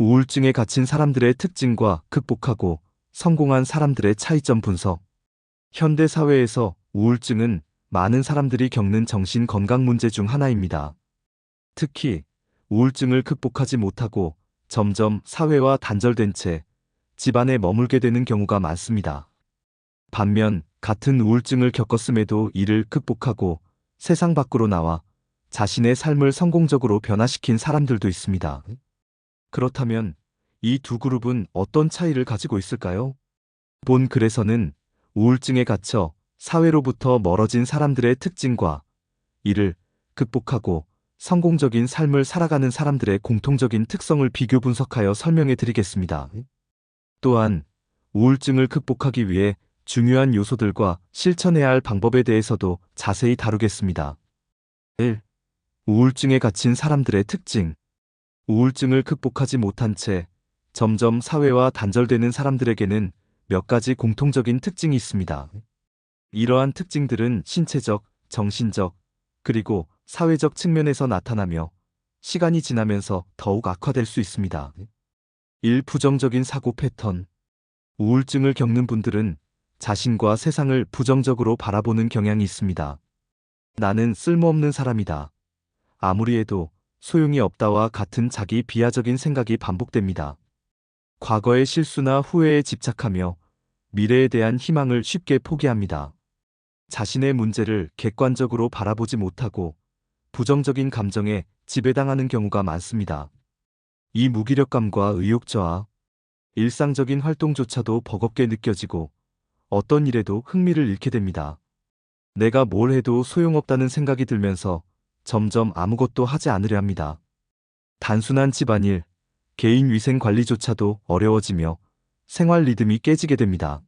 우울증에 갇힌 사람들의 특징과 극복하고 성공한 사람들의 차이점 분석. 현대 사회에서 우울증은 많은 사람들이 겪는 정신 건강 문제 중 하나입니다. 특히 우울증을 극복하지 못하고 점점 사회와 단절된 채 집안에 머물게 되는 경우가 많습니다. 반면 같은 우울증을 겪었음에도 이를 극복하고 세상 밖으로 나와 자신의 삶을 성공적으로 변화시킨 사람들도 있습니다. 그렇다면 이 두 그룹은 어떤 차이를 가지고 있을까요? 본 글에서는 우울증에 갇혀 사회로부터 멀어진 사람들의 특징과 이를 극복하고 성공적인 삶을 살아가는 사람들의 공통적인 특성을 비교 분석하여 설명해 드리겠습니다. 또한 우울증을 극복하기 위해 중요한 요소들과 실천해야 할 방법에 대해서도 자세히 다루겠습니다. 1. 우울증에 갇힌 사람들의 특징. 우울증을 극복하지 못한 채 점점 사회와 단절되는 사람들에게는 몇 가지 공통적인 특징이 있습니다. 이러한 특징들은 신체적, 정신적, 그리고 사회적 측면에서 나타나며 시간이 지나면서 더욱 악화될 수 있습니다. 1. 부정적인 사고 패턴. 우울증을 겪는 분들은 자신과 세상을 부정적으로 바라보는 경향이 있습니다. 나는 쓸모없는 사람이다. 아무리 해도 소용이 없다와 같은 자기 비하적인 생각이 반복됩니다. 과거의 실수나 후회에 집착하며 미래에 대한 희망을 쉽게 포기합니다. 자신의 문제를 객관적으로 바라보지 못하고 부정적인 감정에 지배당하는 경우가 많습니다. 이 무기력감과 의욕 저하, 일상적인 활동조차도 버겁게 느껴지고 어떤 일에도 흥미를 잃게 됩니다. 내가 뭘 해도 소용없다는 생각이 들면서 점점 아무것도 하지 않으려 합니다. 단순한 집안일, 개인 위생 관리조차도 어려워지며 생활 리듬이 깨지게 됩니다.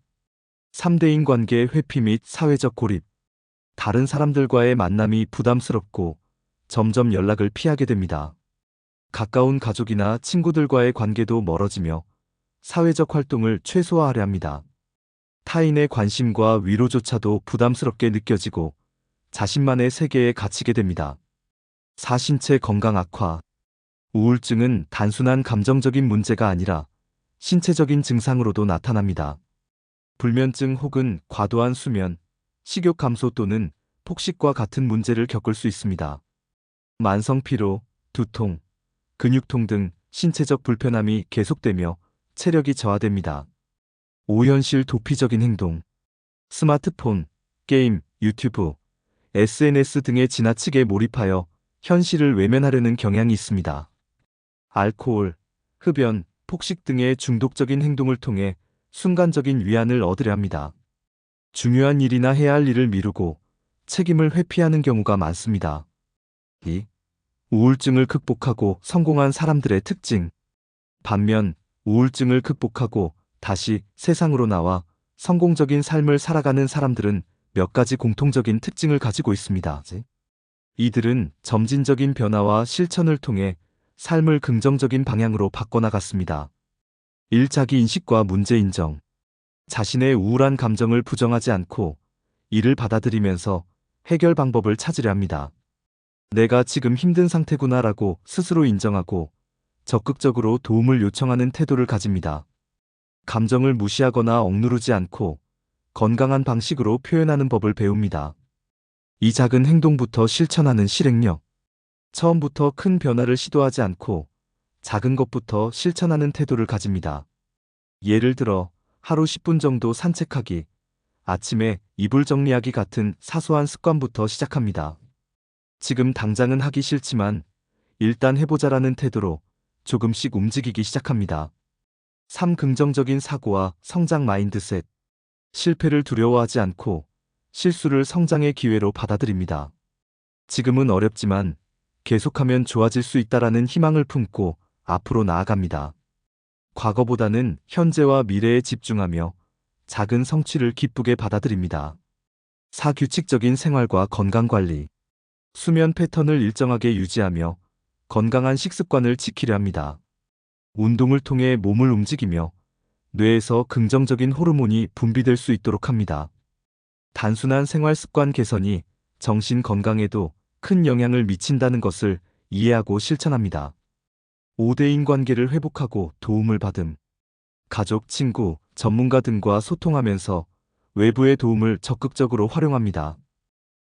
3대인 관계 회피 및 사회적 고립. 다른 사람들과의 만남이 부담스럽고 점점 연락을 피하게 됩니다. 가까운 가족이나 친구들과의 관계도 멀어지며 사회적 활동을 최소화하려 합니다. 타인의 관심과 위로조차도 부담스럽게 느껴지고 자신만의 세계에 갇히게 됩니다. 4. 신체 건강 악화. 우울증은 단순한 감정적인 문제가 아니라 신체적인 증상으로도 나타납니다. 불면증 혹은 과도한 수면, 식욕 감소 또는 폭식과 같은 문제를 겪을 수 있습니다. 만성 피로, 두통, 근육통 등 신체적 불편함이 계속되며 체력이 저하됩니다. 5. 현실 도피적인 행동. 스마트폰, 게임, 유튜브, SNS 등에 지나치게 몰입하여 현실을 외면하려는 경향이 있습니다. 알코올, 흡연, 폭식 등의 중독적인 행동을 통해 순간적인 위안을 얻으려 합니다. 중요한 일이나 해야 할 일을 미루고 책임을 회피하는 경우가 많습니다. 2. 우울증을 극복하고 성공한 사람들의 특징. 반면 우울증을 극복하고 다시 세상으로 나와 성공적인 삶을 살아가는 사람들은 몇 가지 공통적인 특징을 가지고 있습니다. 이들은 점진적인 변화와 실천을 통해 삶을 긍정적인 방향으로 바꿔나갔습니다. 1. 자기 인식과 문제 인정. 자신의 우울한 감정을 부정하지 않고 이를 받아들이면서 해결 방법을 찾으려 합니다. 내가 지금 힘든 상태구나라고 스스로 인정하고 적극적으로 도움을 요청하는 태도를 가집니다. 감정을 무시하거나 억누르지 않고 건강한 방식으로 표현하는 법을 배웁니다. 이 작은 행동부터 실천하는 실행력. 처음부터 큰 변화를 시도하지 않고 작은 것부터 실천하는 태도를 가집니다. 예를 들어 하루 10분 정도 산책하기, 아침에 이불 정리하기 같은 사소한 습관부터 시작합니다. 지금 당장은 하기 싫지만 일단 해보자라는 태도로 조금씩 움직이기 시작합니다. 3. 긍정적인 사고와 성장 마인드셋. 실패를 두려워하지 않고 실수를 성장의 기회로 받아들입니다. 지금은 어렵지만 계속하면 좋아질 수 있다라는 희망을 품고 앞으로 나아갑니다. 과거보다는 현재와 미래에 집중하며 작은 성취를 기쁘게 받아들입니다. 4. 규칙적인 생활과 건강관리. 수면 패턴을 일정하게 유지하며 건강한 식습관을 지키려 합니다. 운동을 통해 몸을 움직이며 뇌에서 긍정적인 호르몬이 분비될 수 있도록 합니다. 단순한 생활 습관 개선이 정신 건강에도 큰 영향을 미친다는 것을 이해하고 실천합니다. 5대인 관계를 회복하고 도움을 받음. 가족, 친구, 전문가 등과 소통하면서 외부의 도움을 적극적으로 활용합니다.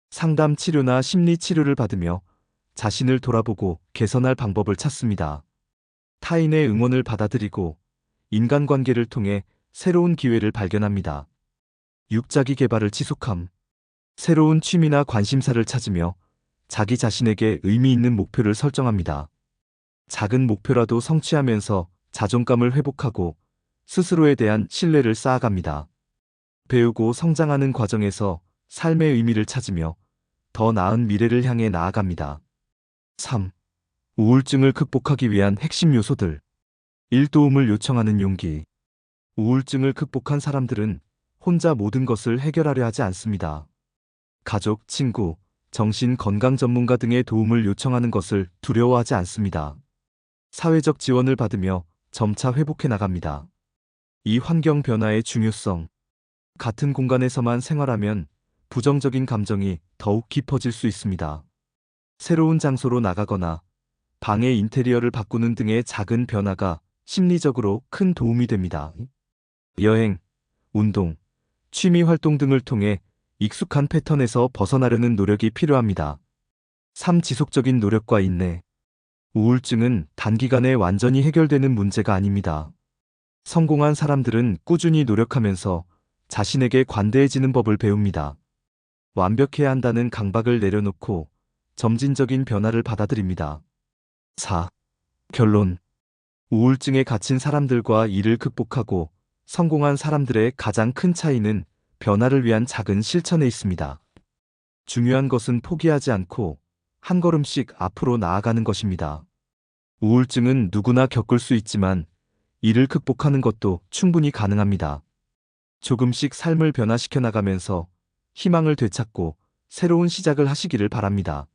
상담 치료나 심리 치료를 받으며 자신을 돌아보고 개선할 방법을 찾습니다. 타인의 응원을 받아들이고 인간관계를 통해 새로운 기회를 발견합니다. 육자기 개발을 지속함. 새로운 취미나 관심사를 찾으며 자기 자신에게 의미 있는 목표를 설정합니다. 작은 목표라도 성취하면서 자존감을 회복하고 스스로에 대한 신뢰를 쌓아갑니다. 배우고 성장하는 과정에서 삶의 의미를 찾으며 더 나은 미래를 향해 나아갑니다. 3. 우울증을 극복하기 위한 핵심 요소들. 1. 도움을 요청하는 용기. 우울증을 극복한 사람들은 혼자 모든 것을 해결하려 하지 않습니다. 가족, 친구, 정신건강 전문가 등의 도움을 요청하는 것을 두려워하지 않습니다. 사회적 지원을 받으며 점차 회복해 나갑니다. 이 환경 변화의 중요성. 같은 공간에서만 생활하면 부정적인 감정이 더욱 깊어질 수 있습니다. 새로운 장소로 나가거나 방의 인테리어를 바꾸는 등의 작은 변화가 심리적으로 큰 도움이 됩니다. 여행, 운동, 취미 활동 등을 통해 익숙한 패턴에서 벗어나려는 노력이 필요합니다. 3. 지속적인 노력과 인내. 우울증은 단기간에 완전히 해결되는 문제가 아닙니다. 성공한 사람들은 꾸준히 노력하면서 자신에게 관대해지는 법을 배웁니다. 완벽해야 한다는 강박을 내려놓고 점진적인 변화를 받아들입니다. 4. 결론. 우울증에 갇힌 사람들과 이를 극복하고 성공한 사람들의 가장 큰 차이는 변화를 위한 작은 실천에 있습니다. 중요한 것은 포기하지 않고 한 걸음씩 앞으로 나아가는 것입니다. 우울증은 누구나 겪을 수 있지만 이를 극복하는 것도 충분히 가능합니다. 조금씩 삶을 변화시켜 나가면서 희망을 되찾고 새로운 시작을 하시기를 바랍니다.